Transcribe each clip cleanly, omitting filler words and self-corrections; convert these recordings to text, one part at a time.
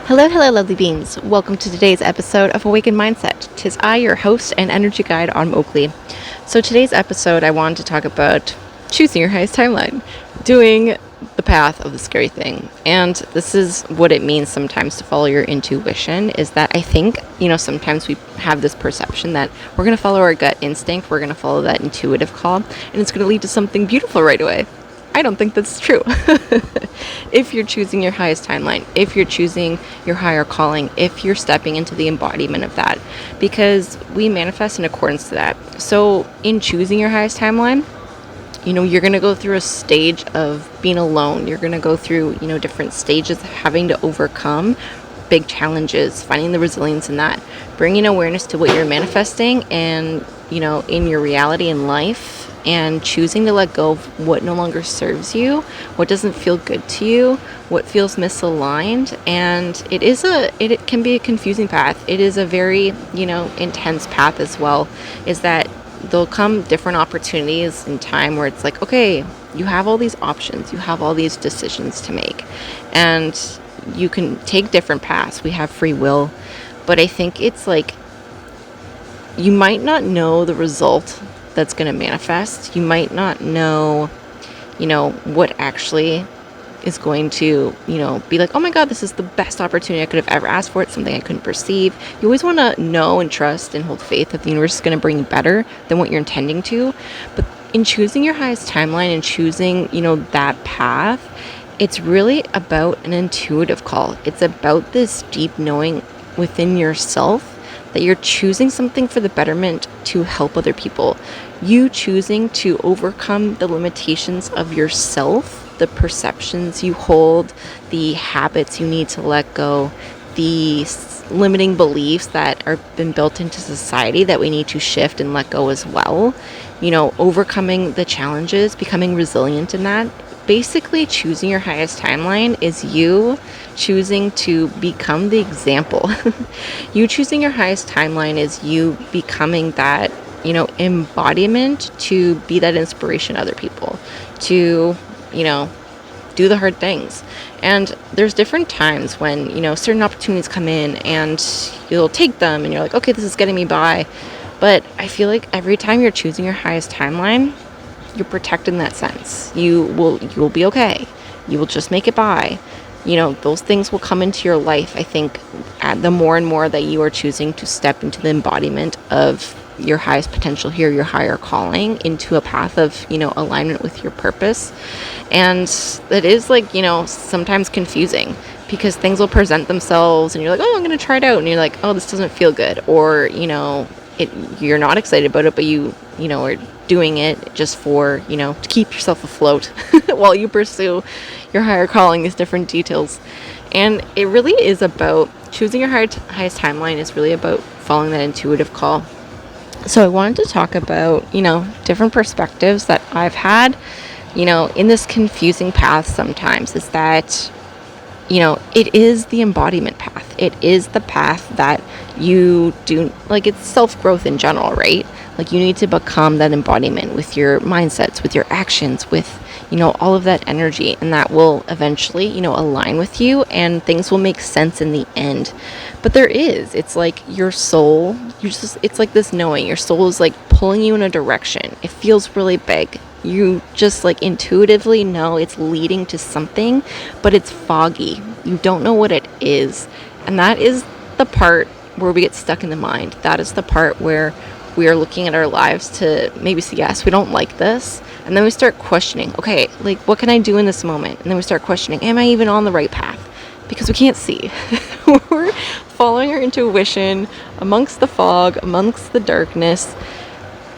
Hello, lovely beings. Welcome to today's episode of Awakened Mindset. Tis I, your host and energy guide, Autumn Oakley. So today's episode, I wanted to talk about choosing your highest timeline, doing the path of the scary thing. And this is what it means sometimes to follow your intuition, is that I think, sometimes we have this perception that we're going to follow our gut instinct, we're going to follow that intuitive call, and it's going to lead to something beautiful right away. I don't think that's true. If you're choosing your highest timeline, if you're choosing your higher calling, if you're stepping into the embodiment of that, because we manifest in accordance to that. So in choosing your highest timeline, you're going to go through a stage of being alone. You're going to go through, different stages of having to overcome big challenges, finding the resilience in that, bringing awareness to what you're manifesting and, in your reality in life, and choosing to let go of what no longer serves you, what doesn't feel good to you, what feels misaligned. And it can be a confusing path. It is a very, intense path as well, is that there'll come different opportunities in time where it's like, okay, you have all these options, you have all these decisions to make, and you can take different paths. We have free will, but I think it's like, you might not know the result that's going to manifest. You might not know, what actually is going to, be like, oh my God, this is the best opportunity I could have ever asked for. It's something I couldn't perceive. You always want to know and trust and hold faith that the universe is going to bring you better than what you're intending to. But in choosing your highest timeline and choosing, that path, it's really about an intuitive call. It's about this deep knowing within yourself that you're choosing something for the betterment to help other people. You choosing to overcome the limitations of yourself, the perceptions you hold, the habits you need to let go, the limiting beliefs that are been built into society that we need to shift and let go as well. Overcoming the challenges, becoming resilient in that. Basically, choosing your highest timeline is you choosing to become the example. You choosing your highest timeline is you becoming that, embodiment to be that inspiration to other people, to, do the hard things. And there's different times when, certain opportunities come in and you'll take them and you're like, okay, this is getting me by. But I feel like every time you're choosing your highest timeline, you're protected in that sense. You will be okay. You will just make it by. Those things will come into your life, I think, the more and more that you are choosing to step into the embodiment of your highest potential here, your higher calling, into a path of, alignment with your purpose. And it is like, sometimes confusing because things will present themselves and you're like, oh, I'm going to try it out. And you're like, oh, this doesn't feel good. Or, you're not excited about it, but you are doing it just for, to keep yourself afloat while you pursue your higher calling, these different details. And it really is about choosing your highest timeline is really about following that intuitive call. So I wanted to talk about, different perspectives that I've had, in this confusing path sometimes, is that, it is the embodiment path. It is the path that you do, like, it's self-growth in general, right? Like, you need to become that embodiment with your mindsets, with your actions, with, all of that energy, and that will eventually, align with you and things will make sense in the end. But it's like your soul, it's like this knowing, your soul is like pulling you in a direction. It feels really big. You just like intuitively know it's leading to something, but it's foggy. You don't know what it is. And that is the part where we get stuck in the mind. That is the part where we are looking at our lives to maybe say, yes, we don't like this. And then we start questioning, okay, like, what can I do in this moment? And then we start questioning, am I even on the right path? Because we can't see. We're following our intuition amongst the fog, amongst the darkness,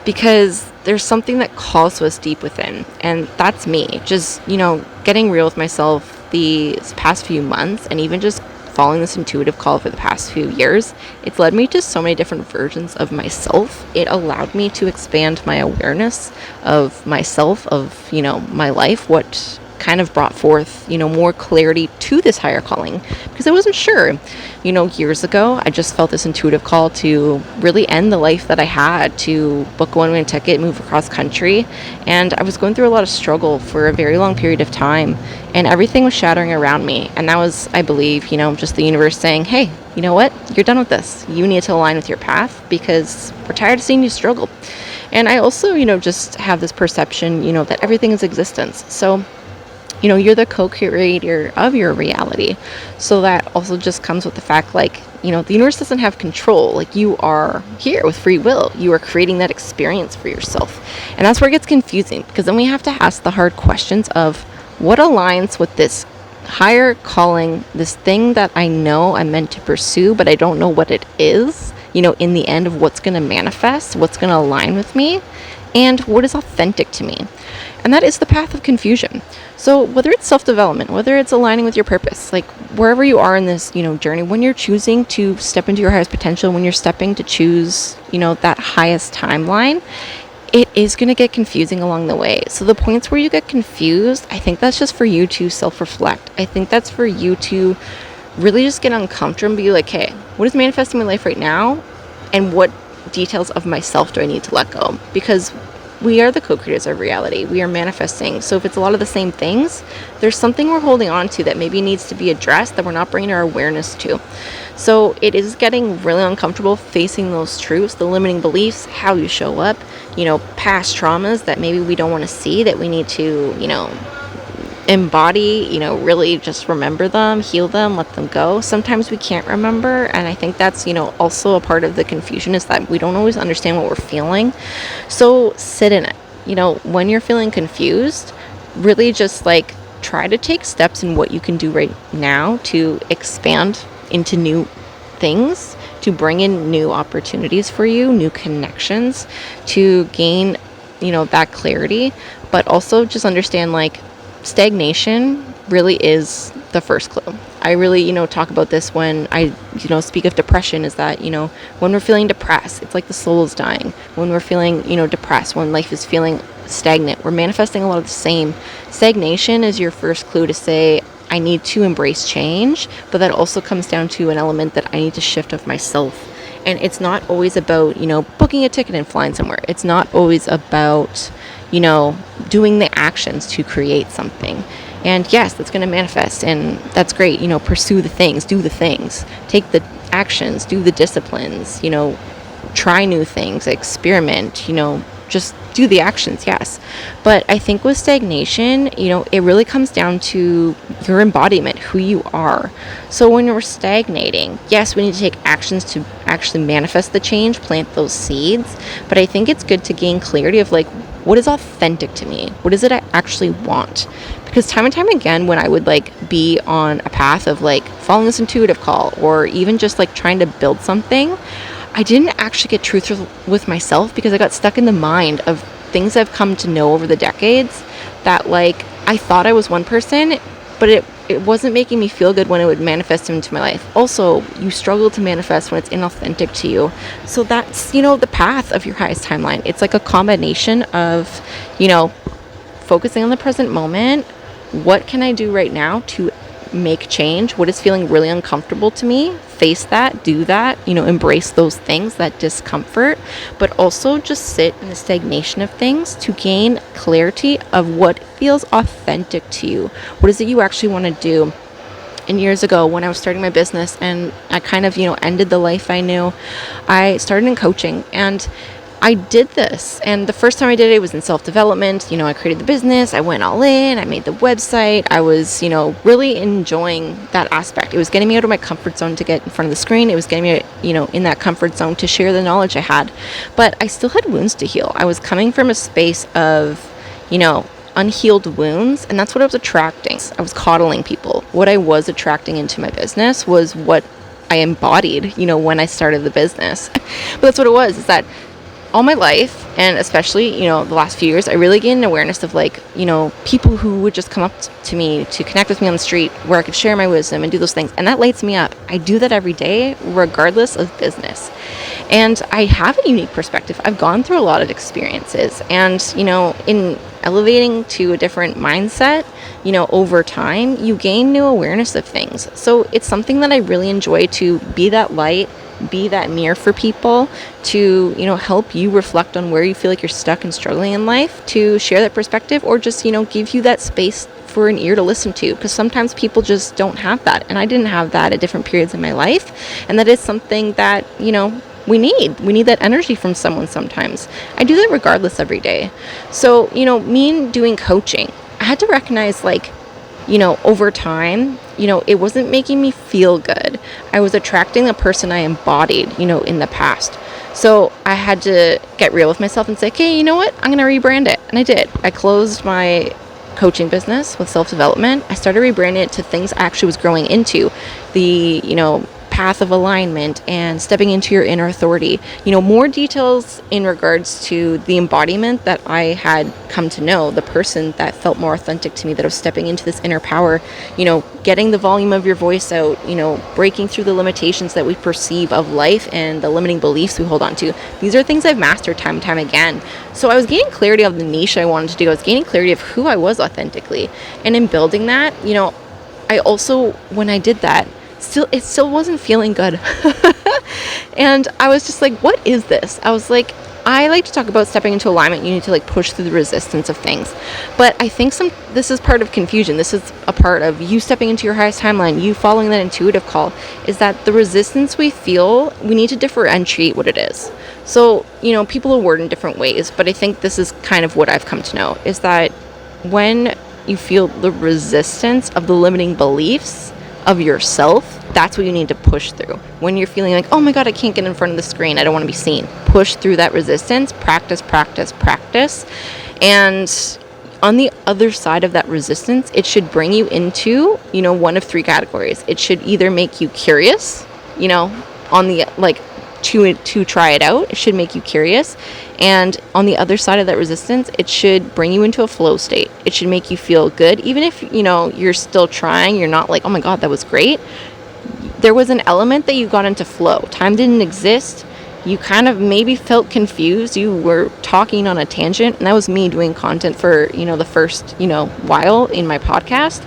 because there's something that calls to us deep within. And that's me, just, getting real with myself these past few months, and even just following this intuitive call for the past few years. It's led me to so many different versions of myself. It allowed me to expand my awareness of myself, of, my life, what kind of brought forth, more clarity to this higher calling, because I wasn't sure. Years ago, I just felt this intuitive call to really end the life that I had, to book a one-way ticket, move across country. And I was going through a lot of struggle for a very long period of time, and everything was shattering around me. And that was, I believe, just the universe saying, hey, you know what? You're done with this. You need to align with your path, because we're tired of seeing you struggle. And I also, just have this perception, that everything is existence. So you're the co-creator of your reality. So that also just comes with the fact, like, the universe doesn't have control. Like, you are here with free will. You are creating that experience for yourself. And that's where it gets confusing, because then we have to ask the hard questions of what aligns with this higher calling, this thing that I know I'm meant to pursue, but I don't know what it is, in the end of what's going to manifest, what's going to align with me, and what is authentic to me. And that is the path of confusion. So whether it's self-development, whether it's aligning with your purpose, like wherever you are in this, journey, when you're choosing to step into your highest potential, when you're stepping to choose, that highest timeline, it is going to get confusing along the way. So the points where you get confused, I think that's just for you to self-reflect. I think that's for you to really just get uncomfortable and be like, hey, what is manifesting in my life right now? And what details of myself do I need to let go? Because we are the co-creators of reality. We are manifesting. So if it's a lot of the same things, there's something we're holding on to that maybe needs to be addressed that we're not bringing our awareness to. So it is getting really uncomfortable facing those truths, the limiting beliefs, how you show up, past traumas that maybe we don't want to see, that we need to, embody, really just remember them, heal them, let them go. Sometimes we can't remember, and I think that's, also a part of the confusion, is that we don't always understand what we're feeling. So sit in it. When you're feeling confused, really just like try to take steps in what you can do right now to expand into new things, to bring in new opportunities for you, new connections, to gain, that clarity. But also just understand, like, stagnation really is the first clue. I really, talk about this when I, speak of depression, is that, when we're feeling depressed, it's like the soul is dying. When we're feeling, depressed, when life is feeling stagnant, we're manifesting a lot of the same. Stagnation is your first clue to say, I need to embrace change, but that also comes down to an element that I need to shift of myself. And it's not always about, booking a ticket and flying somewhere. It's not always about, doing the actions to create something. And yes, that's going to manifest, and that's great. Pursue the things, do the things, take the actions, do the disciplines, try new things, experiment, just do the actions, yes. But I think with stagnation, it really comes down to your embodiment, who you are. So when we're stagnating, yes, we need to take actions to actually manifest the change, plant those seeds. But I think it's good to gain clarity of, like, what is authentic to me? What is it I actually want? Because time and time again, when I would be on a path of following this intuitive call, or even just trying to build something, I didn't actually get truthful with myself, because I got stuck in the mind of things I've come to know over the decades, that I thought I was one person, but it wasn't making me feel good when it would manifest into my life. Also, you struggle to manifest when it's inauthentic to you. So that's, the path of your highest timeline. It's like a combination of, focusing on the present moment. What can I do right now to make change? What is feeling really uncomfortable to me? Face that, do that, embrace those things, that discomfort, but also just sit in the stagnation of things to gain clarity of what feels authentic to you. What is it you actually want to do? And years ago, when I was starting my business and I kind of, ended the life I knew, I started in coaching, and I did this, and the first time I did it was in self-development. I created the business, I went all in, I made the website, I was, really enjoying that aspect. It was getting me out of my comfort zone to get in front of the screen. It was getting me, in that comfort zone to share the knowledge I had. But I still had wounds to heal. I was coming from a space of, unhealed wounds, and that's what I was attracting. I was coddling people. What I was attracting into my business was what I embodied, when I started the business. But that's what it was, is that all my life, and especially, the last few years, I really gained an awareness of like, people who would just come up to me to connect with me on the street where I could share my wisdom and do those things. And that lights me up. I do that every day, regardless of business. And I have a unique perspective. I've gone through a lot of experiences, and, in elevating to a different mindset, over time, you gain new awareness of things. So it's something that I really enjoy, to be that light, be that mirror for people, to help you reflect on where you feel like you're stuck and struggling in life, to share that perspective, or just give you that space for an ear to listen to, because sometimes people just don't have that, and I didn't have that at different periods in my life, and that is something that we need that energy from someone. Sometimes I do that regardless every day. So me doing coaching, I had to recognize, like, over time, it wasn't making me feel good. I was attracting the person I embodied, in the past. So I had to get real with myself and say, okay, you know what? I'm going to rebrand it. And I did. I closed my coaching business with self-development. I started rebranding it to things I actually was growing into. The, path of alignment and stepping into your inner authority. More details in regards to the embodiment that I had come to know, the person that felt more authentic to me, that was stepping into this inner power, getting the volume of your voice out, breaking through the limitations that we perceive of life and the limiting beliefs we hold on to. These are things I've mastered time and time again. So I was gaining clarity of the niche I wanted to do. I was gaining clarity of who I was authentically. And in building that, I also, when I did that, it still wasn't feeling good. And I was just like, what is this? I was like, I like to talk about stepping into alignment. You need to like push through the resistance of things. But I think this is part of confusion. This is a part of you stepping into your highest timeline, you following that intuitive call, is that the resistance we feel, we need to differentiate what it is. So, people are worded in different ways, but I think this is kind of what I've come to know, is that when you feel the resistance of the limiting beliefs of yourself, that's what you need to push through. When you're feeling like, oh my God, I can't get in front of the screen, I don't want to be seen, push through that resistance, practice. And on the other side of that resistance, it should bring you into, one of three categories. It should either make you curious, on the, like, to try it out. It should make you curious. And on the other side of that resistance, it should bring you into a flow state. It should make you feel good. Even if, you're still trying, you're not like, oh my God, that was great. There was an element that you got into flow. Time didn't exist. You kind of maybe felt confused. You were talking on a tangent. And that was me doing content for, the first, while in my podcast.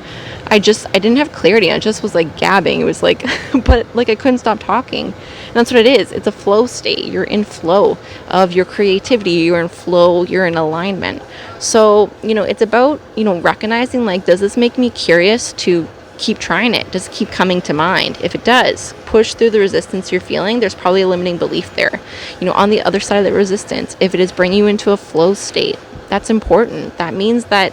I didn't have clarity. I just was like gabbing. It was like, but like I couldn't stop talking. And that's what it is. It's a flow state. You're in flow of your creativity. You're in flow. You're in alignment. So, it's about, recognizing, like, does this make me curious to keep trying it? Does it keep coming to mind? If it does, push through the resistance you're feeling. There's probably a limiting belief there. On the other side of the resistance, if it is bringing you into a flow state, that's important. That means that,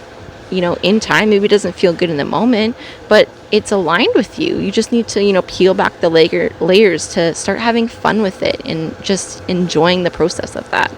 in time, maybe it doesn't feel good in the moment, but it's aligned with you. You just need to, peel back the layers to start having fun with it and just enjoying the process of that.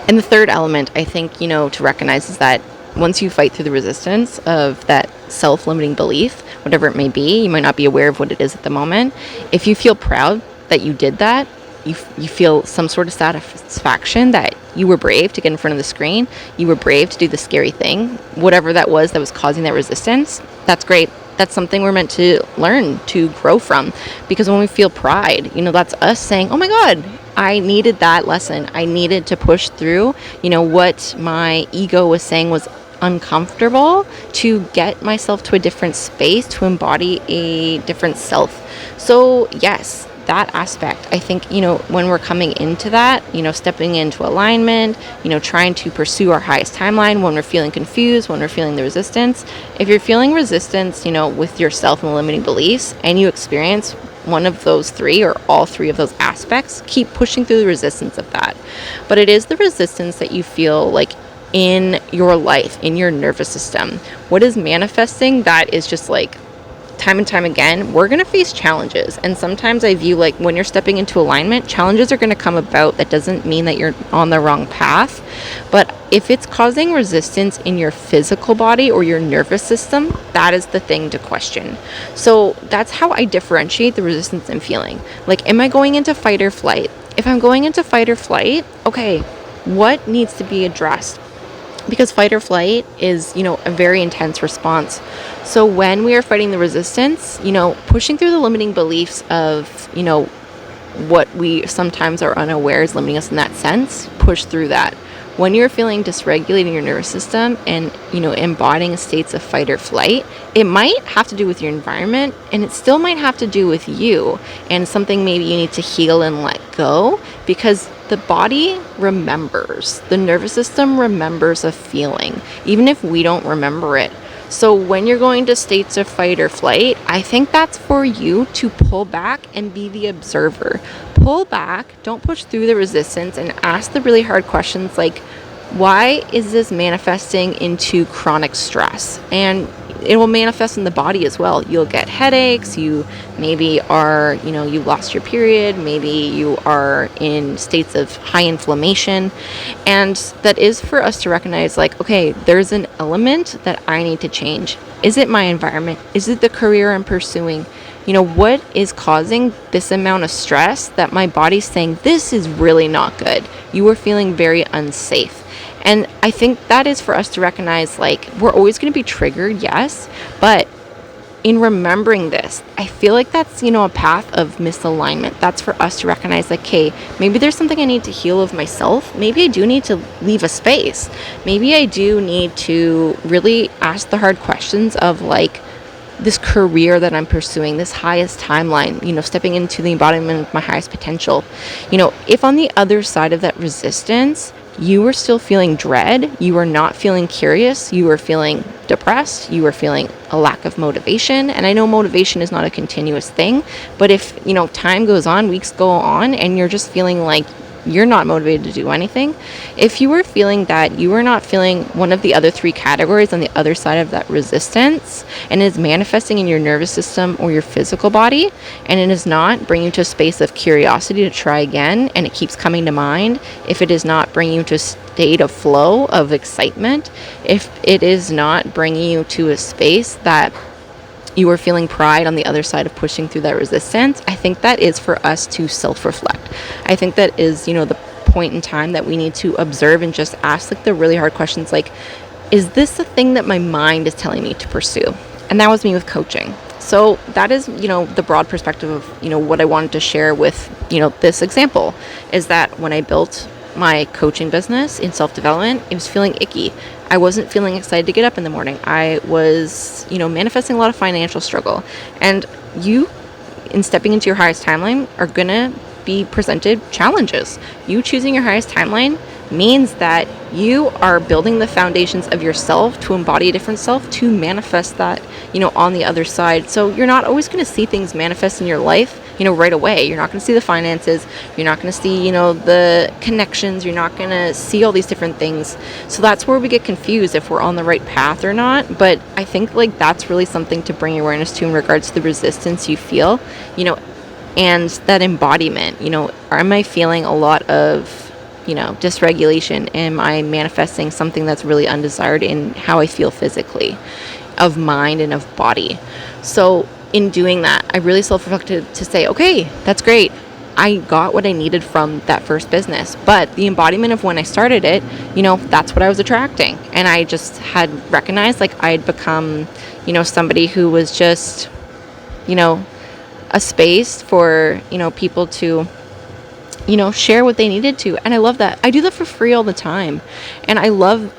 And the third element, I think, to recognize is that once you fight through the resistance of that self-limiting belief, whatever it may be, you might not be aware of what it is at the moment. If you feel proud that you did that, you feel some sort of satisfaction that you were brave to get in front of the screen, you were brave to do the scary thing, whatever that was causing that resistance, that's great. That's something we're meant to learn, to grow from. Because when we feel pride, that's us saying, oh my God, I needed that lesson. I needed to push through, what my ego was saying was uncomfortable, to get myself to a different space, to embody a different self. So yes, that aspect, I think, when we're coming into that, stepping into alignment, trying to pursue our highest timeline, when we're feeling confused, when we're feeling the resistance, if you're feeling resistance, with yourself and limiting beliefs, and you experience one of those three or all three of those aspects, keep pushing through the resistance of that. But it is the resistance that you feel like in your life, in your nervous system. What is manifesting that is just like time and time again, we're going to face challenges. And sometimes I view like when you're stepping into alignment, challenges are going to come about. That doesn't mean that you're on the wrong path. But if it's causing resistance in your physical body or your nervous system, that is the thing to question. So that's how I differentiate the resistance I'm feeling. Like, am I going into fight or flight? if I'm going into fight or flight, okay, what needs to be addressed? Because fight or flight is, a very intense response. So when we are fighting the resistance, pushing through the limiting beliefs of, what we sometimes are unaware is limiting us in that sense, push through that. When you're feeling dysregulating your nervous system and, embodying states of fight or flight, it might have to do with your environment, and it still might have to do with you and something maybe you need to heal and let go, because the body remembers. The nervous system remembers a feeling, even if we don't remember it. So when you're going to states of fight or flight, I think that's for you to pull back and be the observer. Pull back, don't push through the resistance, and ask the really hard questions like, why is this manifesting into chronic stress? And it will manifest in the body as well. You'll get headaches, you maybe are, you lost your period, maybe you are in states of high inflammation. And that is for us to recognize, like, okay, there's an element that I need to change. Is it my environment? Is it the career I'm pursuing? What is causing this amount of stress that my body's saying, this is really not good? You are feeling very unsafe. And I think that is for us to recognize, like, we're always going to be triggered, yes, but in remembering this, I feel like that's, a path of misalignment. That's for us to recognize, like, okay, maybe there's something I need to heal of myself. Maybe I do need to leave a space. Maybe I do need to really ask the hard questions of, like, this career that I'm pursuing, this highest timeline, stepping into the embodiment of my highest potential. If on the other side of that resistance, you are still feeling dread, you are not feeling curious, you are feeling depressed, you are feeling a lack of motivation. And I know motivation is not a continuous thing, but if, time goes on, weeks go on, and you're just feeling like you're not motivated to do anything, if you are feeling that you are not feeling one of the other three categories on the other side of that resistance, and it is manifesting in your nervous system or your physical body, and it is not bringing you to a space of curiosity to try again, and it keeps coming to mind, if it is not bringing you to a state of flow, of excitement, if it is not bringing you to a space that you are feeling pride on the other side of pushing through that resistance, I think that is for us to self-reflect. I think that is, the point in time that we need to observe and just ask, like, the really hard questions, like, is this the thing that my mind is telling me to pursue? And that was me with coaching. So that is, the broad perspective of, what I wanted to share with, this example, is that when I built my coaching business in self-development, it was feeling icky. I wasn't feeling excited to get up in the morning. I was, manifesting a lot of financial struggle. And you, in stepping into your highest timeline, are going to be presented challenges. You choosing your highest timeline means that you are building the foundations of yourself to embody a different self, to manifest that, on the other side. So you're not always going to see things manifest in your life, right away. You're not going to see the finances. You're not going to see, the connections. You're not going to see all these different things. So that's where we get confused if we're on the right path or not. But I think, like, that's really something to bring awareness to in regards to the resistance you feel, and that embodiment. Am I feeling a lot of, dysregulation? Am I manifesting something that's really undesired in how I feel physically, of mind and of body? So in doing that, I really self-reflected to say, okay, that's great. I got what I needed from that first business, but the embodiment of when I started it, that's what I was attracting. And I just had recognized, like, I'd become, somebody who was just, a space for, people to, share what they needed to. And I love that. I do that for free all the time. And I love,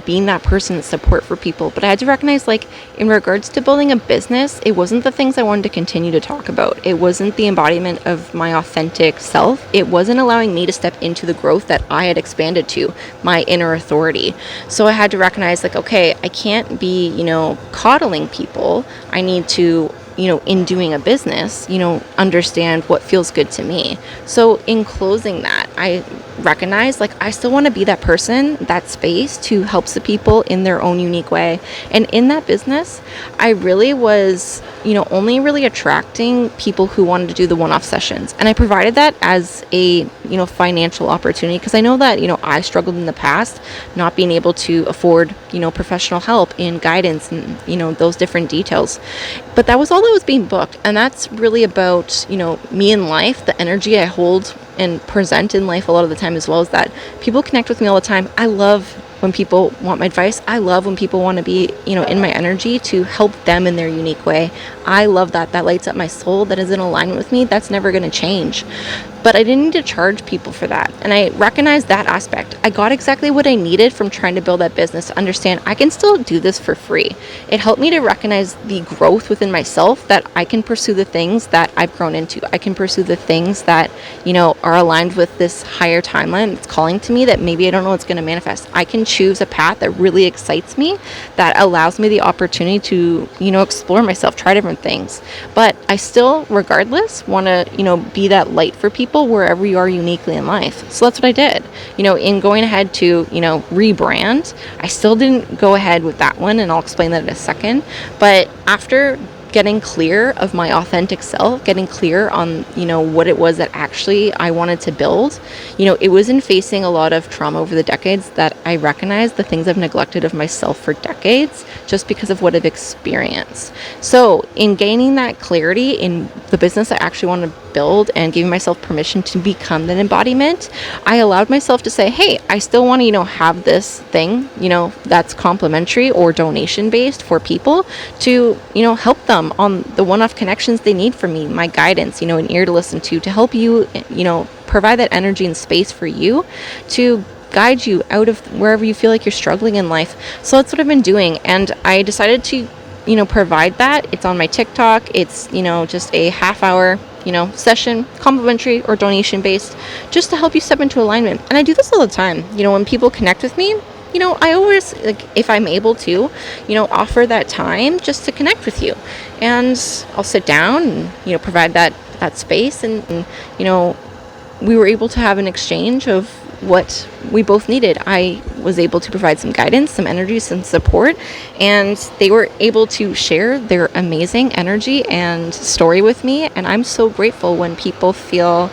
being that person that's support for people. But I had to recognize, like, in regards to building a business, it wasn't the things I wanted to continue to talk about. It wasn't the embodiment of my authentic self. It wasn't allowing me to step into the growth that I had expanded to, my inner authority. So I had to recognize, like, okay, I can't be, coddling people. I need to, in doing a business, understand what feels good to me. So in closing that, I recognize, like, I still want to be that person, that space to help the people in their own unique way. And in that business, I really was, only really attracting people who wanted to do the one-off sessions. And I provided that as a, financial opportunity, because I know that, I struggled in the past not being able to afford, professional help in guidance and, those different details. But that was all that was being booked. And that's really about, me in life, the energy I hold and present in life a lot of the time as well, is that people connect with me all the time. I love when people want my advice. I love when people want to be, in my energy to help them in their unique way. I love that. That lights up my soul. That is in alignment with me. That's never going to change. But I didn't need to charge people for that. And I recognized that aspect. I got exactly what I needed from trying to build that business to understand I can still do this for free. It helped me to recognize the growth within myself, that I can pursue the things that I've grown into. I can pursue the things that, are aligned with this higher timeline that's calling to me, that maybe I don't know what's going to manifest. I can choose a path that really excites me, that allows me the opportunity to, explore myself, try different things. But I still, regardless, want to, be that light for people wherever you are uniquely in life. So that's what I did. In going ahead to, rebrand, I still didn't go ahead with that one, and I'll explain that in a second. But after getting clear of my authentic self, getting clear on, what it was that actually I wanted to build, it was in facing a lot of trauma over the decades that I recognized the things I've neglected of myself for decades just because of what I've experienced. So in gaining that clarity in the business I actually want to build and giving myself permission to become that embodiment, I allowed myself to say, hey, I still want to, have this thing, that's complimentary or donation based for people to, help them on the one-off connections they need from me, my guidance, an ear to listen to help you, provide that energy and space for you to guide you out of wherever you feel like you're struggling in life. So that's what I've been doing. And I decided to, provide that. It's on my TikTok. It's, just a half-hour, session, complimentary or donation based, just to help you step into alignment. And I do this all the time. When people connect with me, I always, if I'm able to, offer that time just to connect with you. And I'll sit down and, provide that space. And, we were able to have an exchange of what we both needed. I was able to provide some guidance, some energy, some support, and they were able to share their amazing energy and story with me. And I'm so grateful when people feel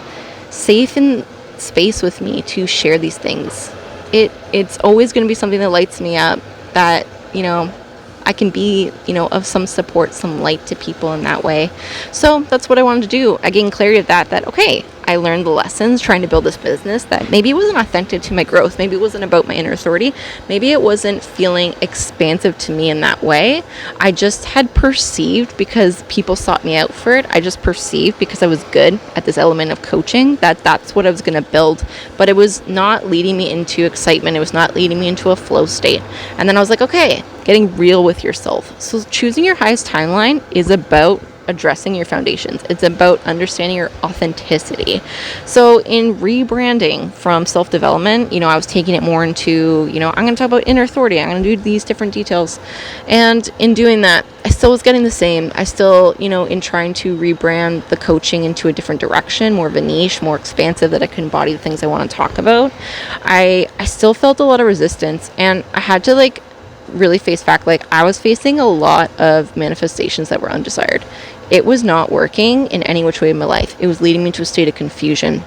safe in space with me to share these things. It's always going to be something that lights me up, that, I can be, of some support, some light to people in that way. So that's what I wanted to do. I gained clarity of that, okay, I learned the lessons trying to build this business, that maybe it wasn't authentic to my growth. Maybe it wasn't about my inner authority. Maybe it wasn't feeling expansive to me in that way. I just had perceived, because people sought me out for it, I just perceived because I was good at this element of coaching, that's what I was going to build. But it was not leading me into excitement. It was not leading me into a flow state. And then I was like, okay, getting real with yourself. So choosing your highest timeline is about addressing your foundations. It's about understanding your authenticity. So in rebranding from self-development, I was taking it more into, I'm going to talk about inner authority. I'm going to do these different details. And in doing that, I still was getting the same. I still, in trying to rebrand the coaching into a different direction, more of a niche, more expansive, that I could embody the things I want to talk about, I still felt a lot of resistance, and I had to really face fact, I was facing a lot of manifestations that were undesired. It was not working in any which way in my life. It was leading me to a state of confusion.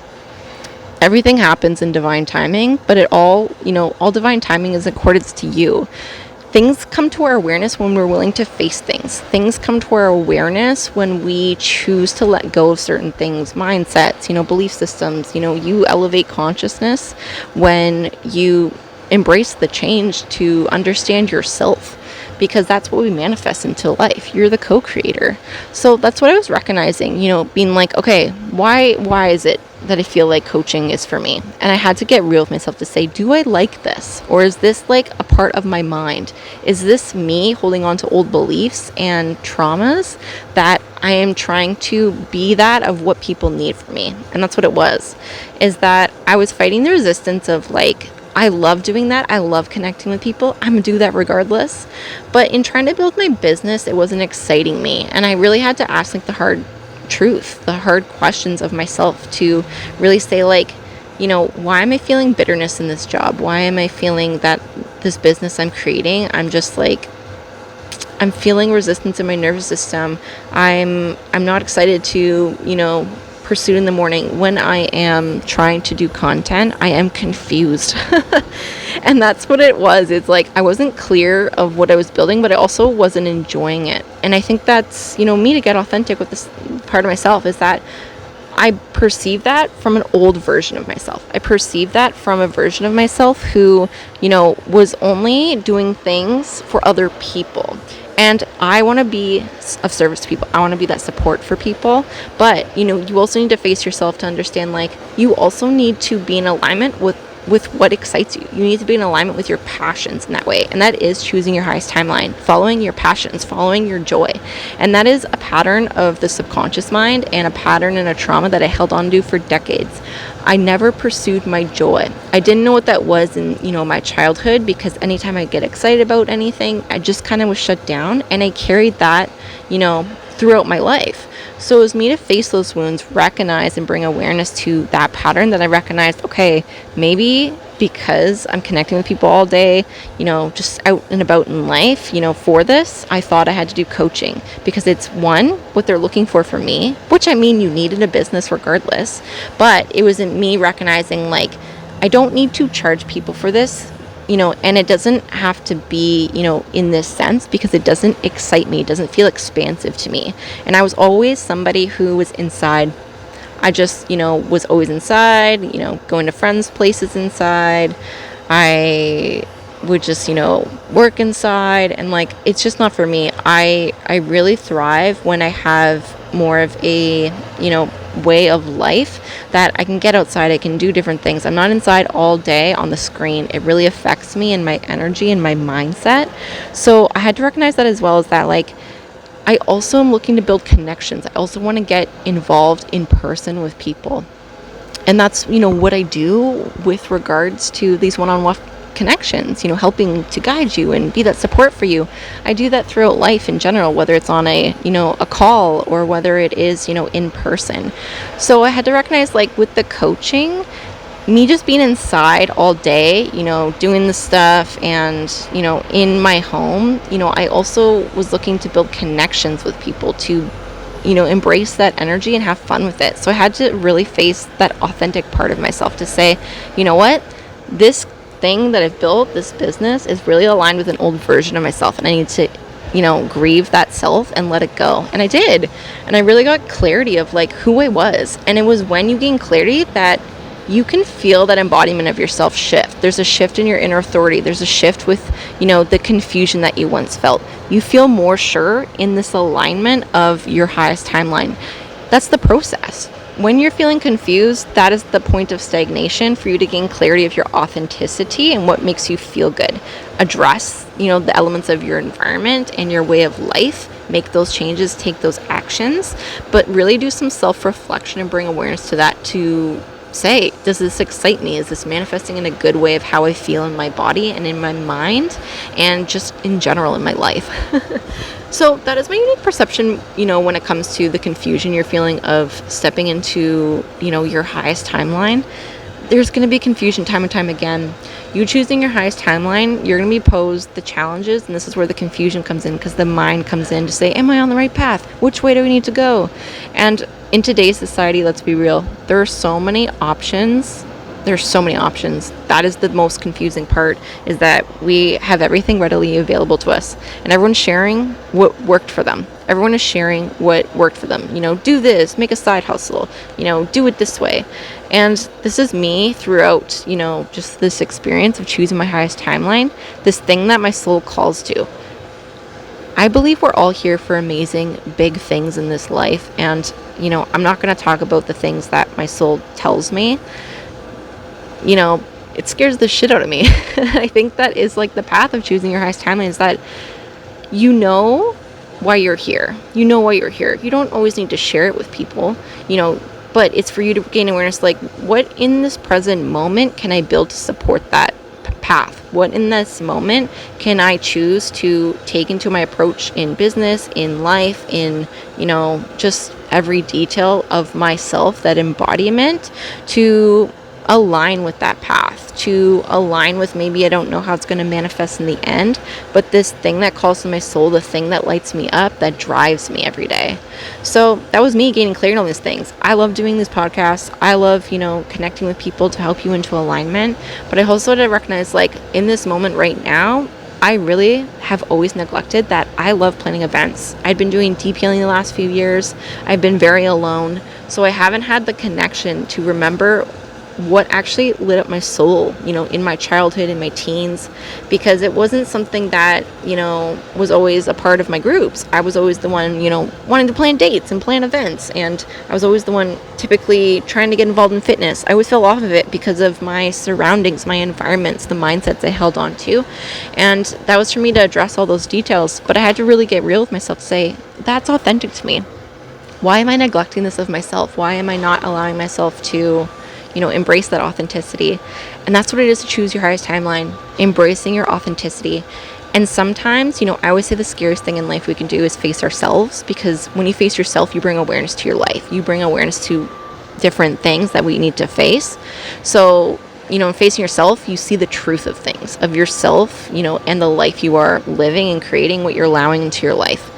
Everything happens in divine timing, but all divine timing is in accordance to you. Things come to our awareness when we're willing to face things. Things come to our awareness when we choose to let go of certain things, mindsets, belief systems. You elevate consciousness when you embrace the change to understand yourself, because that's what we manifest into life. You're the co-creator. So that's what I was recognizing, being like, okay, why is it that I feel like coaching is for me? And I had to get real with myself to say, do I like this? Or is this a part of my mind? Is this me holding on to old beliefs and traumas that I am trying to be that of what people need from me? And that's what it was, is that I was fighting the resistance of I love doing that. I love connecting with people. I'm going to do that regardless. But in trying to build my business, it wasn't exciting me. And I really had to ask the hard truth, the hard questions of myself, to really say why am I feeling bitterness in this job? Why am I feeling that this business I'm creating, I'm just I'm feeling resistance in my nervous system. I'm not excited to, pursue in the morning. When I am trying to do content, I am confused. And that's what it was. It's I wasn't clear of what I was building, but I also wasn't enjoying it. And I think that's, me, to get authentic with this part of myself, is that I perceive that from an old version of myself. I perceive that from a version of myself who, was only doing things for other people. And I want to be of service to people. I want to be that support for people. But, you also need to face yourself to understand, like, you also need to be in alignment with what excites you. You need to be in alignment with your passions in that way. And that is choosing your highest timeline, following your passions, following your joy. And that is a pattern of the subconscious mind and a pattern and a trauma that I held on to for decades. I never pursued my joy. I didn't know what that was in, my childhood, because anytime I get excited about anything, I just kind of was shut down, and I carried that, throughout my life. So it was me to face those wounds, recognize and bring awareness to that pattern that I recognized, okay, maybe because I'm connecting with people all day, just out and about in life, for this, I thought I had to do coaching because it's what they're looking for me, which I mean, you need in a business regardless. But it wasn't me recognizing, like, I don't need to charge people for this. And it doesn't have to be, in this sense, because it doesn't excite me. It doesn't feel expansive to me. And I was always somebody who was inside. I just, was always inside, going to friends' places inside. I would just, work inside. And, like, it's just not for me. I really thrive when I have more of a, way of life that I can get outside. I can do different things. I'm not inside all day on the screen. It really affects me and my energy and my mindset. So I had to recognize that, as well as that, like, I also am looking to build connections. I also want to get involved in person with people. And that's, what I do with regards to these one-on-one connections, helping to guide you and be that support for you. I do that throughout life in general, whether it's on a call or whether it is, in person. So I had to recognize, like, with the coaching, me just being inside all day, doing the stuff and, in my home, I also was looking to build connections with people to, embrace that energy and have fun with it. So I had to really face that authentic part of myself to say, you know what, this thing that I've built, this business, is really aligned with an old version of myself, and I need to, grieve that self and let it go. And I did. And I really got clarity of, like, who I was. And it was when you gain clarity that you can feel that embodiment of yourself shift. There's a shift in your inner authority. There's a shift with, the confusion that you once felt. You feel more sure in this alignment of your highest timeline. That's the process. When you're feeling confused, that is the point of stagnation for you to gain clarity of your authenticity and what makes you feel good. Address, the elements of your environment and your way of life. Make those changes, take those actions, but really do some self-reflection and bring awareness to that, to say, does this excite me? Is this manifesting in a good way of how I feel in my body and in my mind and just in general in my life? So that is my unique perception, when it comes to the confusion you're feeling of stepping into, your highest timeline. There's going to be confusion time and time again. You choosing your highest timeline, you're going to be posed the challenges, and this is where the confusion comes in, because the mind comes in to say, am I on the right path? Which way do we need to go? And in today's society, let's be real, there are so many options. There's so many options. That is the most confusing part, is that we have everything readily available to us, and everyone's sharing what worked for them. Everyone is sharing what worked for them. Do this, make a side hustle, do it this way. And this is me throughout, just this experience of choosing my highest timeline, this thing that my soul calls to. I believe we're all here for amazing, big things in this life. And, I'm not going to talk about the things that my soul tells me. It scares the shit out of me. I think that is, like, the path of choosing your highest timeline, is that why you're here. Why you're here. You don't always need to share it with people, but it's for you to gain awareness, like, what in this present moment can I build to support that path? What in this moment can I choose to take into my approach in business, in life, in, just every detail of myself, that embodiment, to align with that path, to align with, maybe I don't know how it's going to manifest in the end, but this thing that calls to my soul, the thing that lights me up, that drives me every day. So that was me gaining clarity on these things. I love doing these podcasts. I love, connecting with people to help you into alignment. But I also had to recognize, like, in this moment right now, I really have always neglected that I love planning events. I'd been doing deep healing the last few years. I've been very alone. So I haven't had the connection to remember what actually lit up my soul, in my childhood, in my teens, because it wasn't something that, was always a part of my groups. I was always the one, wanting to plan dates and plan events. And I was always the one typically trying to get involved in fitness. I always fell off of it because of my surroundings, my environments, the mindsets I held on to. And that was for me to address all those details. But I had to really get real with myself to say, that's authentic to me. Why am I neglecting this of myself? Why am I not allowing myself to embrace that authenticity? And that's what it is to choose your highest timeline, embracing your authenticity. And sometimes, I always say the scariest thing in life we can do is face ourselves, because when you face yourself, you bring awareness to your life. You bring awareness to different things that we need to face. So, in facing yourself, you see the truth of things, of yourself, and the life you are living and creating, what you're allowing into your life.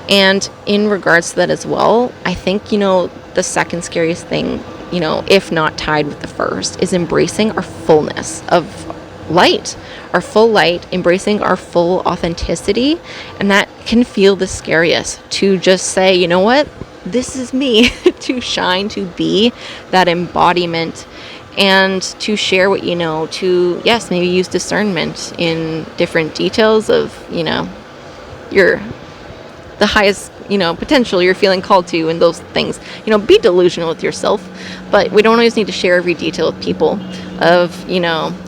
And in regards to that as well, I think, the second scariest thing, if not tied with the first, is embracing our fullness of light, our full light, embracing our full authenticity. And that can feel the scariest, to just say, you know what, this is me, to shine, to be that embodiment, and to share what you know, to, yes, maybe use discernment in different details of, the highest, potential you're feeling called to, and those things. Be delusional with yourself, but we don't always need to share every detail with people of,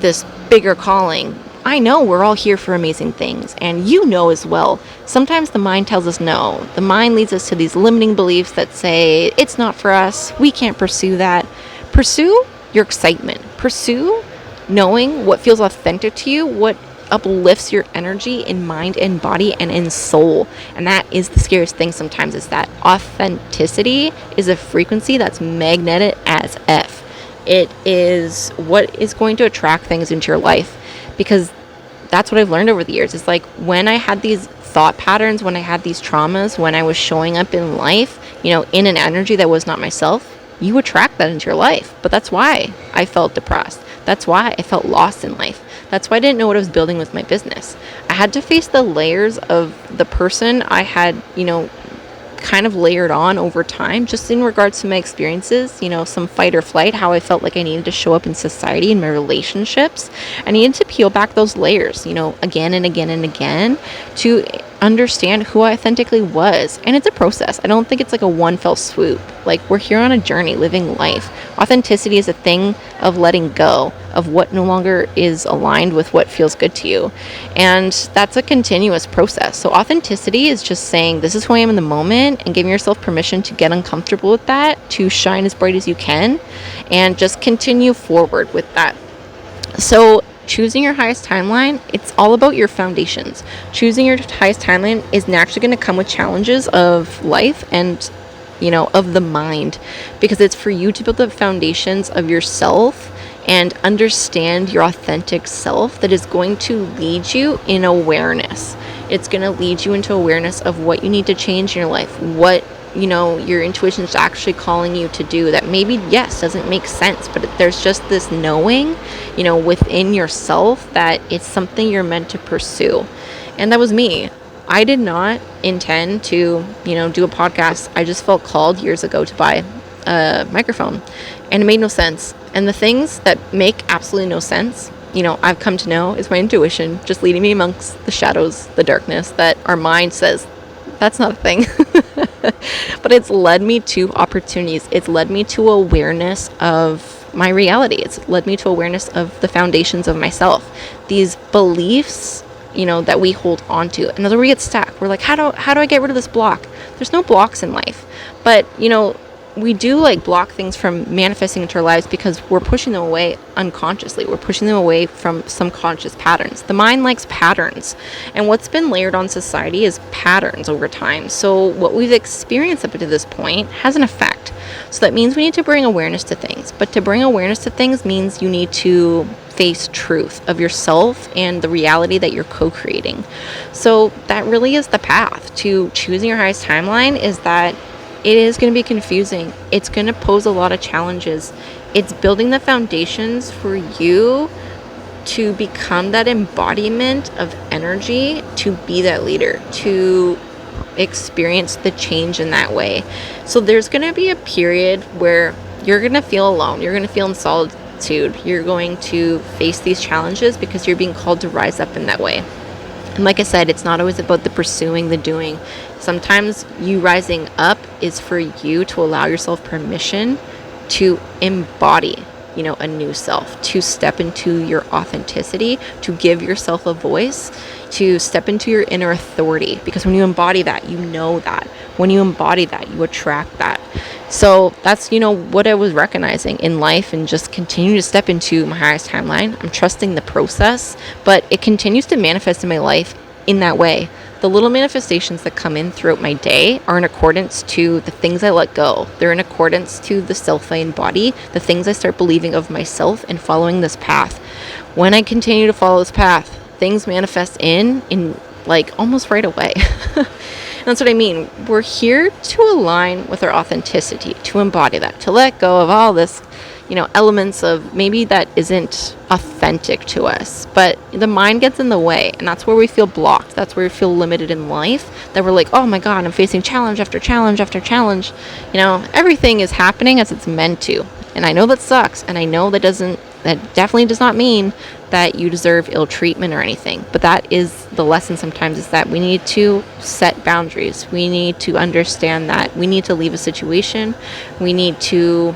this bigger calling. I know we're all here for amazing things, and as well. Sometimes the mind tells us no. The mind leads us to these limiting beliefs that say, it's not for us, we can't pursue that. Pursue your excitement. Pursue knowing what feels authentic to you, what uplifts your energy in mind and body and in soul. And that is the scariest thing sometimes, is that authenticity is a frequency that's magnetic as F. It is what is going to attract things into your life, because that's what I've learned over the years. It's like when I had these thought patterns, when I had these traumas, when I was showing up in life, in an energy that was not myself, you attract that into your life. But that's why I felt depressed. That's why I felt lost in life. That's why I didn't know what I was building with my business. I had to face the layers of the person I had, kind of layered on over time, just in regards to my experiences, some fight or flight, how I felt like I needed to show up in society, in my relationships. I needed to peel back those layers, again and again and again, to understand who I authentically was. And it's a process. I don't think it's like a one fell swoop. Like, we're here on a journey living life. Authenticity is a thing of letting go of what no longer is aligned with what feels good to you. And that's a continuous process. So authenticity is just saying, this is who I am in the moment, and giving yourself permission to get uncomfortable with that, to shine as bright as you can, and just continue forward with that. So choosing your highest timeline, it's all about your foundations. Choosing your highest timeline is naturally going to come with challenges of life and, of the mind, because it's for you to build the foundations of yourself and understand your authentic self that is going to lead you in awareness. It's going to lead you into awareness of what you need to change in your life, what your intuition is actually calling you to do that maybe, yes, doesn't make sense, but there's just this knowing, within yourself that it's something you're meant to pursue. And that was me. I did not intend to, do a podcast. I just felt called years ago to buy a microphone, and it made no sense. And the things that make absolutely no sense, I've come to know is my intuition just leading me amongst the shadows, the darkness that our mind says, that's not a thing. But it's led me to opportunities. It's led me to awareness of my reality. It's led me to awareness of the foundations of myself. These beliefs, that we hold on to. And then we get stuck. We're like, how do I get rid of this block? There's no blocks in life. But, we do block things from manifesting into our lives because we're pushing them away unconsciously. We're pushing them away from some conscious patterns. The mind likes patterns, and what's been layered on society is patterns over time. So what we've experienced up to this point has an effect. So that means we need to bring awareness to things. But to bring awareness to things means you need to face truth of yourself and the reality that you're co-creating. So that really is the path to choosing your highest timeline, is that it is going to be confusing. It's going to pose a lot of challenges. It's building the foundations for you to become that embodiment of energy, to be that leader, to experience the change in that way. So there's going to be a period where you're going to feel alone, you're going to feel in solitude, you're going to face these challenges because you're being called to rise up in that way. And like I said, it's not always about the pursuing, the doing. Sometimes you rising up is for you to allow yourself permission to embody, a new self, to step into your authenticity, to give yourself a voice, to step into your inner authority. Because when you embody that, you know that. When you embody that, you attract that. So that's, what I was recognizing in life, and just continue to step into my highest timeline. I'm trusting the process, but it continues to manifest in my life in that way. The little manifestations that come in throughout my day are in accordance to the things I let go. They're in accordance to the self I embody, the things I start believing of myself and following this path. When I continue to follow this path, things manifest in like almost right away. That's what I mean. We're here to align with our authenticity, to embody that, to let go of all this, elements of maybe that isn't authentic to us. But the mind gets in the way, and that's where we feel blocked. That's where we feel limited in life, that we're like, oh my God, I'm facing challenge after challenge after challenge. Everything is happening as it's meant to. And I know that sucks, and I know that definitely does not mean that you deserve ill treatment or anything. But that is the lesson sometimes, is that we need to set boundaries. We need to understand that we need to leave a situation. We need to,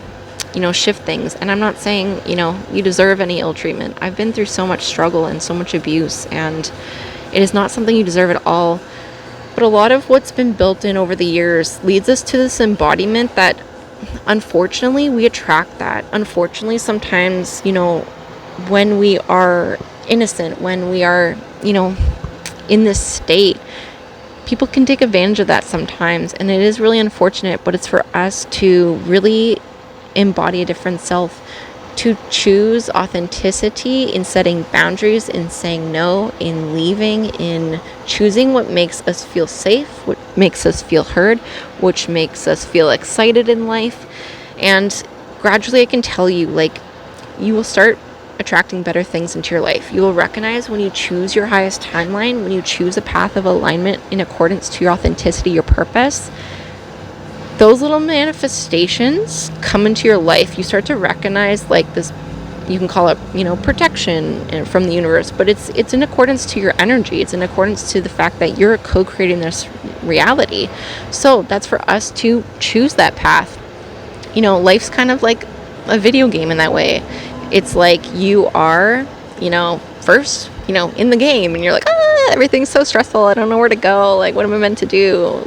shift things. And I'm not saying, you deserve any ill treatment. I've been through so much struggle and so much abuse, and it is not something you deserve at all. But a lot of what's been built in over the years leads us to this embodiment that, unfortunately, we attract that. Unfortunately, sometimes, when we are innocent, when we are, in this state, people can take advantage of that sometimes. And it is really unfortunate, but it's for us to really embody a different self, to choose authenticity in setting boundaries, in saying no, in leaving, in choosing what makes us feel safe, what makes us feel heard, which makes us feel excited in life. And gradually, I can tell you, you will start attracting better things into your life. You will recognize when you choose your highest timeline, when you choose a path of alignment in accordance to your authenticity, your purpose, those little manifestations come into your life. You start to recognize this, you can call it, protection from the universe, but it's in accordance to your energy. It's in accordance to the fact that you're co-creating this reality. So that's for us to choose that path. Life's kind of like a video game in that way. It's like you are, first, in the game, and you're like, everything's so stressful. I don't know where to go. What am I meant to do?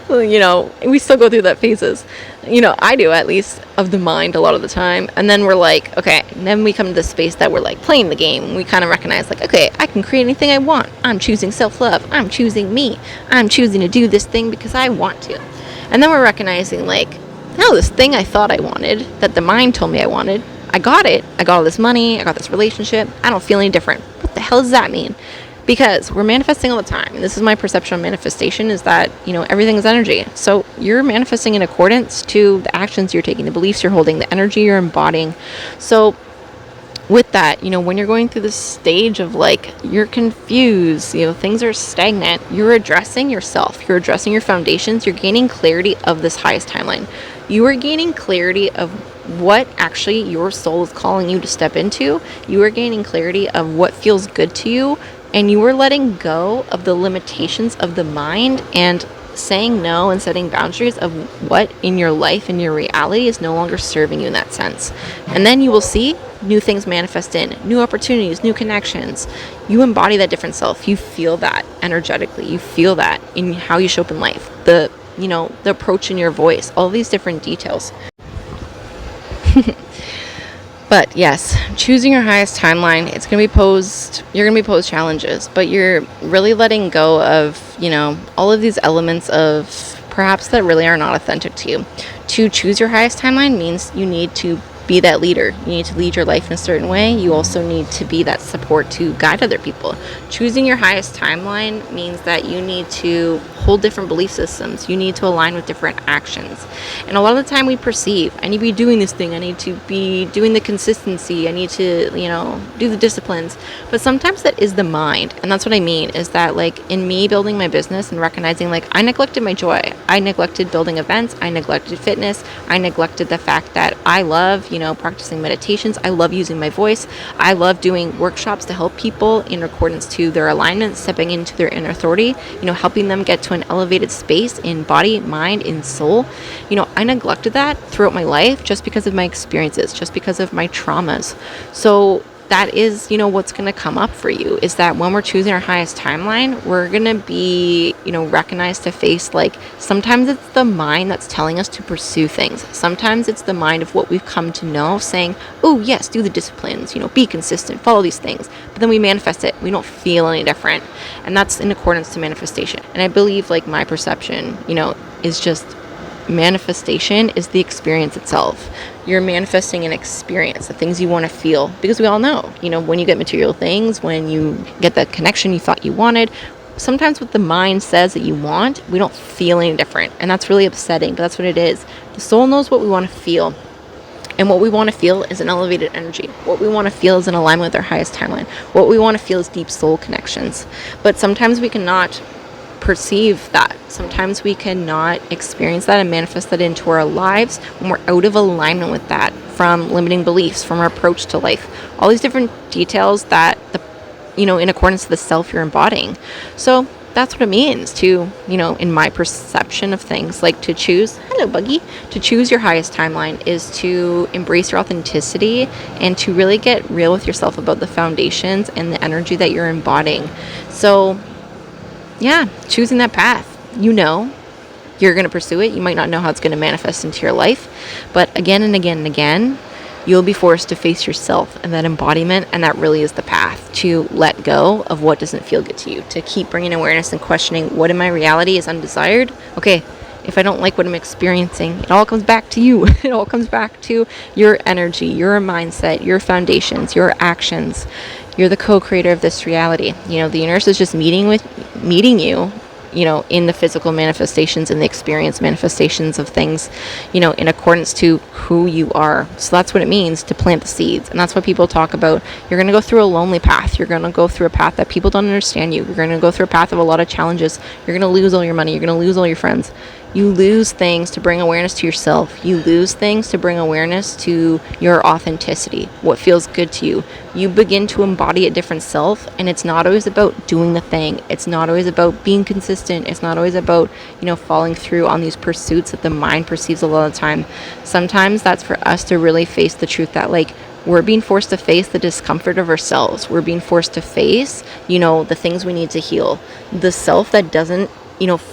We still go through that phases. I do, at least, of the mind a lot of the time. And then we're like, okay, and then we come to this space that we're playing the game. We kind of recognize okay, I can create anything I want. I'm choosing self-love. I'm choosing me. I'm choosing to do this thing because I want to. And then we're recognizing no, this thing I thought I wanted, that the mind told me I wanted, I got it. I got all this money. I got this relationship. I don't feel any different. What the hell does that mean? Because we're manifesting all the time. And this is my perception of manifestation, is that, everything is energy. So you're manifesting in accordance to the actions you're taking, the beliefs you're holding, the energy you're embodying. So with that, when you're going through this stage of you're confused, things are stagnant, you're addressing yourself, you're addressing your foundations, you're gaining clarity of this highest timeline. You are gaining clarity of what actually your soul is calling you to step into. You are gaining clarity of what feels good to you, and you are letting go of the limitations of the mind and saying no and setting boundaries of what in your life and your reality is no longer serving you in that sense. And then you will see new things manifest in, new opportunities, new connections. You embody that different self. You feel that energetically. You feel that in how you show up in life. The approach in your voice, all these different details. But yes, choosing your highest timeline, you're going to be posed challenges, but you're really letting go of, all of these elements of perhaps that really are not authentic to you. To choose your highest timeline means you need to be that leader. You need to lead your life in a certain way. You also need to be that support to guide other people. Choosing your highest timeline means that you need to hold different belief systems. You need to align with different actions. And a lot of the time we perceive, I need to be doing this thing. I need to be doing the consistency. I need to, do the disciplines. But sometimes that is the mind. And that's what I mean is that like in me building my business and recognizing like I neglected my joy. I neglected building events. I neglected fitness. I neglected the fact that I love, practicing meditations. I love using my voice. I love doing workshops to help people in accordance to their alignment, stepping into their inner authority, helping them get to an elevated space in body, mind, in soul. I neglected that throughout my life just because of my experiences, just because of my traumas. So that is, what's going to come up for you is that when we're choosing our highest timeline, we're going to be, recognized to face like sometimes it's the mind that's telling us to pursue things. Sometimes it's the mind of what we've come to know saying, oh, yes, do the disciplines, be consistent, follow these things. But then we manifest it. We don't feel any different. And that's in accordance to manifestation. And I believe like my perception, is just manifestation is the experience itself. You're manifesting an experience, the things you want to feel, because we all know, when you get material things, when you get that connection you thought you wanted, sometimes what the mind says that you want, we don't feel any different. And that's really upsetting, but that's what it is. The soul knows what we want to feel. And what we want to feel is an elevated energy. What we want to feel is in alignment with our highest timeline. What we want to feel is deep soul connections. But sometimes we cannot perceive that. Sometimes we cannot experience that and manifest that into our lives when we're out of alignment with that, from limiting beliefs, from our approach to life, all these different details that in accordance to the self you're embodying. So that's what it means to, in my perception of things, like to choose, hello Buggy, to choose your highest timeline is to embrace your authenticity and to really get real with yourself about the foundations and the energy that you're embodying. So yeah, choosing that path, you're going to pursue it. You might not know how it's going to manifest into your life, but again and again and again, you'll be forced to face yourself and that embodiment, and that really is the path to let go of what doesn't feel good to you, to keep bringing awareness and questioning what in my reality is undesired. Okay, if I don't like what I'm experiencing, it all comes back to you. It all comes back to your energy, your mindset, your foundations, your actions. You're the co-creator of this reality. The universe is just meeting you, in the physical manifestations and the experience manifestations of things, in accordance to who you are. So that's what it means to plant the seeds. And that's what people talk about. You're going to go through a lonely path. You're going to go through a path that people don't understand you. You're going to go through a path of a lot of challenges. You're going to lose all your money. You're going to lose all your friends. You lose things to bring awareness to yourself. You lose things to bring awareness to your authenticity, what feels good to you. You begin to embody a different self, and it's not always about doing the thing. It's not always about being consistent. It's not always about, falling through on these pursuits that the mind perceives a lot of the time. Sometimes that's for us to really face the truth that, like, we're being forced to face the discomfort of ourselves. We're being forced to face, the things we need to heal. The self that doesn't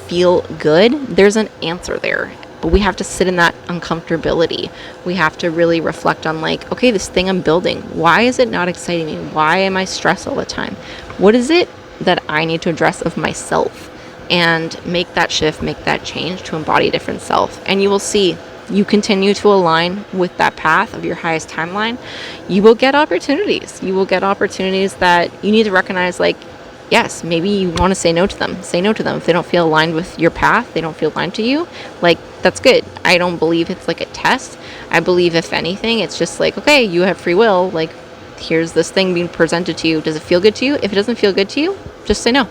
feel good, there's an answer there. But we have to sit in that uncomfortability. We have to really reflect on like, okay, this thing I'm building, why is it not exciting me? Why am I stressed all the time? What is it that I need to address of myself? And make that shift, make that change to embody a different self. And you will see, you continue to align with that path of your highest timeline, you will get opportunities. You will get opportunities that you need to recognize, like, yes, maybe you want to say no to them. Say no to them. If they don't feel aligned with your path, they don't feel aligned to you, like, that's good. I don't believe it's like a test. I believe, if anything, it's just like, okay, you have free will. Like, here's this thing being presented to you. Does it feel good to you? If it doesn't feel good to you, just say no.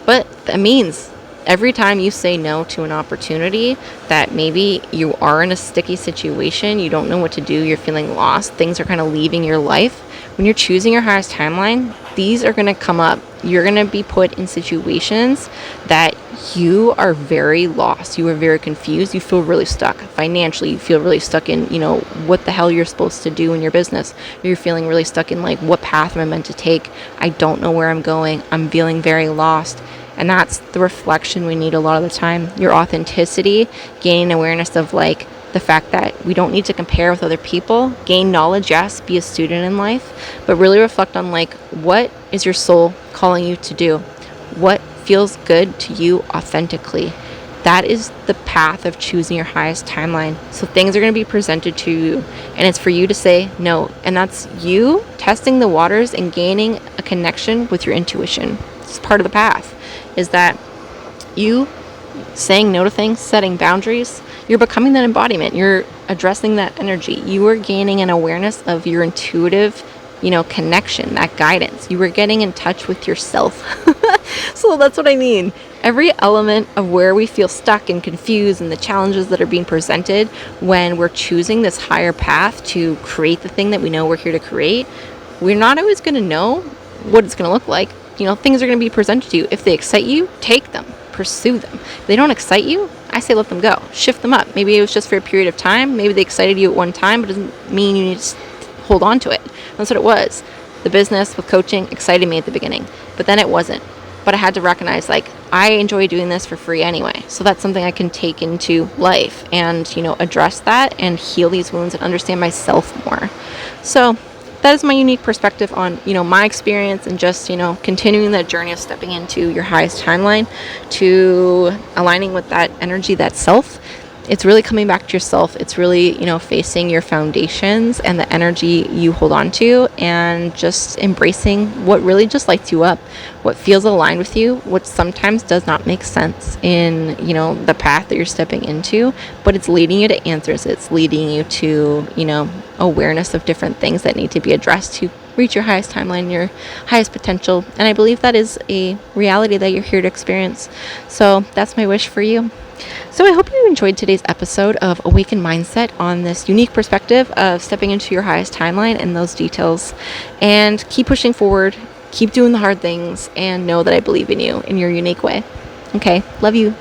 But that means every time you say no to an opportunity that maybe you are in a sticky situation, you don't know what to do, you're feeling lost, things are kind of leaving your life. When you're choosing your highest timeline, these are going to come up. You're going to be put in situations that you are very lost. You are very confused. You feel really stuck financially. You feel really stuck in, what the hell you're supposed to do in your business. You're feeling really stuck in like, what path am I meant to take? I don't know where I'm going. I'm feeling very lost. And that's the reflection we need a lot of the time. Your authenticity, gaining awareness of like the fact that we don't need to compare with other people. Gain knowledge, yes, be a student in life, but really reflect on like, what is your soul calling you to do? What feels good to you authentically? That is the path of choosing your highest timeline. So things are going to be presented to you, and it's for you to say no. And that's you testing the waters and gaining a connection with your intuition. It's part of the path, is that you saying no to things, setting boundaries. You're becoming that embodiment. You're addressing that energy. You are gaining an awareness of your intuitive, connection, that guidance. You were getting in touch with yourself. So that's what I mean. Every element of where we feel stuck and confused and the challenges that are being presented when we're choosing this higher path to create the thing that we know we're here to create, we're not always going to know what it's going to look like. Things are going to be presented to you. If they excite you, take them, pursue them. If they don't excite you, I say let them go. Shift them up. Maybe it was just for a period of time. Maybe they excited you at one time, but it doesn't mean you need to hold on to it. That's what it was. The business with coaching excited me at the beginning, but then it wasn't. But I had to recognize, I enjoy doing this for free anyway. So that's something I can take into life and, address that and heal these wounds and understand myself more. So that is my unique perspective on, my experience and just, continuing that journey of stepping into your highest timeline to aligning with that energy, that self. It's really coming back to yourself. It's really, facing your foundations and the energy you hold on to and just embracing what really just lights you up, what feels aligned with you, what sometimes does not make sense in, the path that you're stepping into, but it's leading you to answers. It's leading you to, awareness of different things that need to be addressed to reach your highest timeline, your highest potential. And I believe that is a reality that you're here to experience. So that's my wish for you. So I hope you enjoyed today's episode of Awakened Mindset on this unique perspective of stepping into your highest timeline and those details. And keep pushing forward, keep doing the hard things, and know that I believe in you in your unique way. Okay, love you.